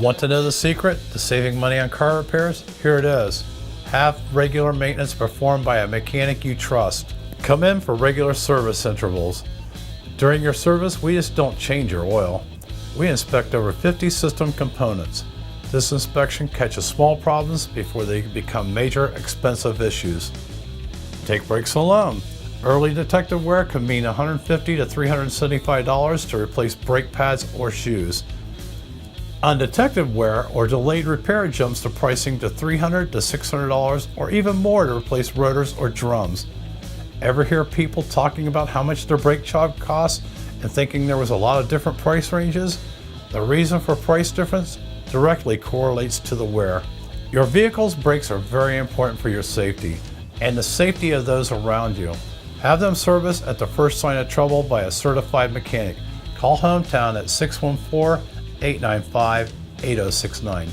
Want to know the secret to saving money on car repairs? Here it is. Have regular maintenance performed by a mechanic you trust. Come in for regular service intervals. During your service, we just don't change your oil. We inspect over 50 system components. This inspection catches small problems before they become major, expensive issues. Take brakes alone. Early detective wear can mean $150 to $375 to replace brake pads or shoes. Undetected wear or delayed repair jumps the pricing to $300 to $600 or even more to replace rotors or drums. Ever hear people talking about how much their brake job costs and thinking there was a lot of different price ranges? The reason for price difference directly correlates to the wear. Your vehicle's brakes are very important for your safety and the safety of those around you. Have them serviced at the first sign of trouble by a certified mechanic. Call Hometown at 614-895-8069.